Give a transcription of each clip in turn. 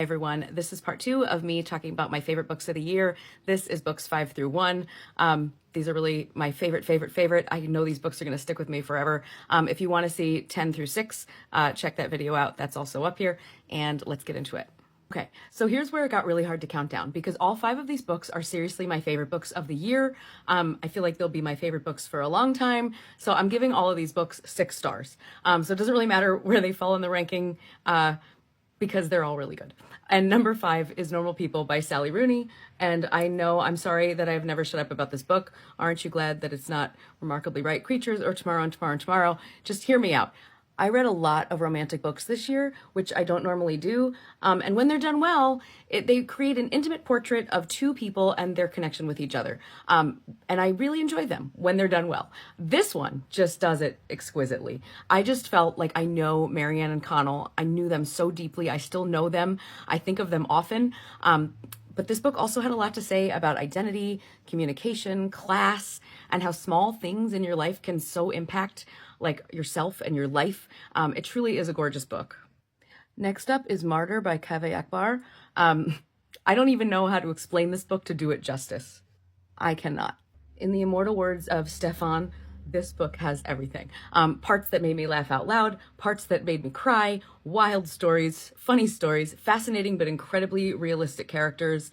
Hi everyone, this is part 2 of me talking about my favorite books of the year. This is books 5 through 1. These are really my favorite. I know these books are going to stick with me forever. If you want to see 10 through 6, check that video out. That's also up here, and let's get into it. Okay, so here's where it got really hard to count down because all 5 of these books are seriously my favorite books of the year. I feel like they'll be my favorite books for a long time. So I'm giving all of these books 6 stars. So it doesn't really matter where they fall in the ranking, because they're all really good. And number 5 is Normal People by Sally Rooney. And I know, I'm sorry that I've never shut up about this book. Aren't you glad that it's not Remarkably Right Creatures or Tomorrow and Tomorrow and Tomorrow? Just hear me out. I read a lot of romantic books this year, which I don't normally do. And when they're done well, they create an intimate portrait of 2 people and their connection with each other. And I really enjoy them when they're done well. This one just does it exquisitely. I just felt like I know Marianne and Connell. I knew them so deeply. I still know them. I think of them often. But this book also had a lot to say about identity, communication, class, and how small things in your life can so impact like yourself and your life. It truly is a gorgeous book. Next up is Martyr by Kaveh Akbar. I don't even know how to explain this book to do it justice. I cannot. In the immortal words of Stefan, this book has everything. Parts that made me laugh out loud, parts that made me cry, wild stories, funny stories, fascinating but incredibly realistic characters,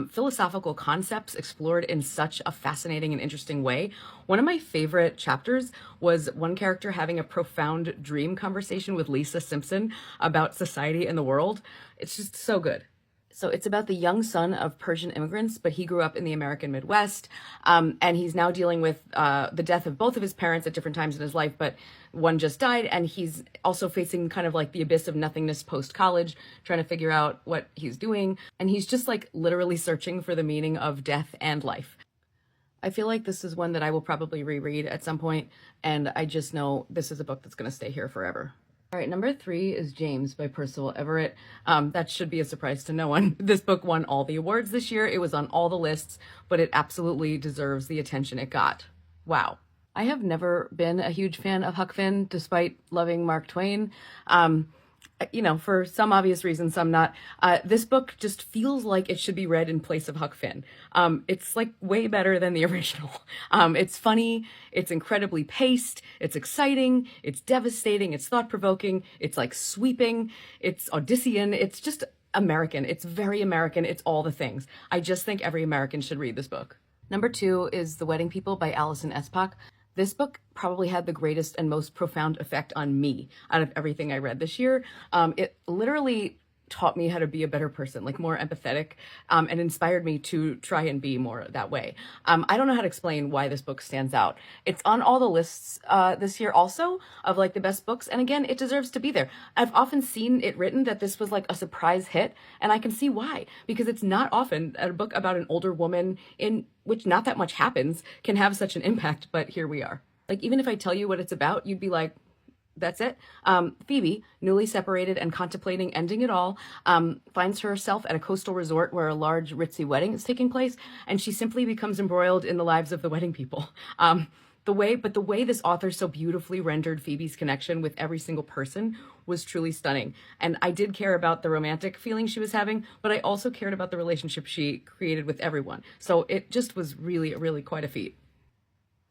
philosophical concepts explored in such a fascinating and interesting way. One of my favorite chapters was one character having a profound dream conversation with Lisa Simpson about society and the world. It's just so good. So it's about the young son of Persian immigrants, but he grew up in the American Midwest, and he's now dealing with the death of both of his parents at different times in his life, but one just died, and he's also facing kind of like the abyss of nothingness post-college, trying to figure out what he's doing, and he's just like literally searching for the meaning of death and life. I feel like this is one that I will probably reread at some point, and I just know this is a book that's going to stay here forever. All right, number 3 is James by Percival Everett. That should be a surprise to no one. This book won all the awards this year. It was on all the lists, but it absolutely deserves the attention it got. Wow. I have never been a huge fan of Huck Finn, despite loving Mark Twain. You know, for some obvious reasons, some not. This book just feels like it should be read in place of Huck Finn. It's like way better than the original. It's funny, it's incredibly paced, it's exciting, it's devastating, it's thought-provoking, it's like sweeping, it's Odyssean, it's just American. It's very American, it's all the things. I just think every American should read this book. Number 2 is The Wedding People by Alison Espach. This book probably had the greatest and most profound effect on me out of everything I read this year. It literally taught me how to be a better person, like more empathetic, and inspired me to try and be more that way. I don't know how to explain why this book stands out. It's on all the lists this year also of like the best books. And again, it deserves to be there. I've often seen it written that this was like a surprise hit, and I can see why, because it's not often a book about an older woman in which not that much happens can have such an impact, but here we are. Like, even if I tell you what it's about, you'd be like, that's it. Phoebe, newly separated and contemplating ending it all, finds herself at a coastal resort where a large ritzy wedding is taking place, and she simply becomes embroiled in the lives of the wedding people. The way this author so beautifully rendered Phoebe's connection with every single person was truly stunning. And I did care about the romantic feeling she was having, but I also cared about the relationship she created with everyone. So it just was really, really quite a feat.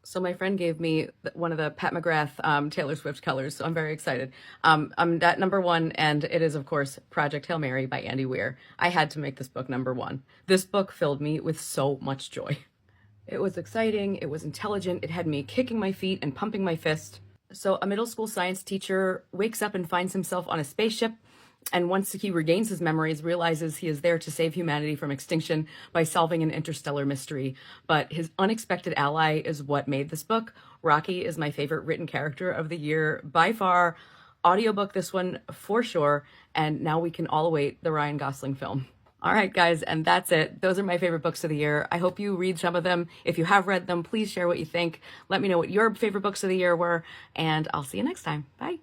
So my friend gave me one of the Pat McGrath Taylor Swift colors, so I'm very excited. I'm at number 1, and it is, of course, Project Hail Mary by Andy Weir. I had to make this book number 1. This book filled me with so much joy. It was exciting, it was intelligent, it had me kicking my feet and pumping my fist. So a middle school science teacher wakes up and finds himself on a spaceship, and once he regains his memories, realizes he is there to save humanity from extinction by solving an interstellar mystery. But his unexpected ally is what made this book. Rocky is my favorite written character of the year by far. Audiobook this one for sure, and now we can all await the Ryan Gosling film. All right, guys, and that's it. Those are my favorite books of the year. I hope you read some of them. If you have read them, please share what you think. Let me know what your favorite books of the year were, and I'll see you next time. Bye.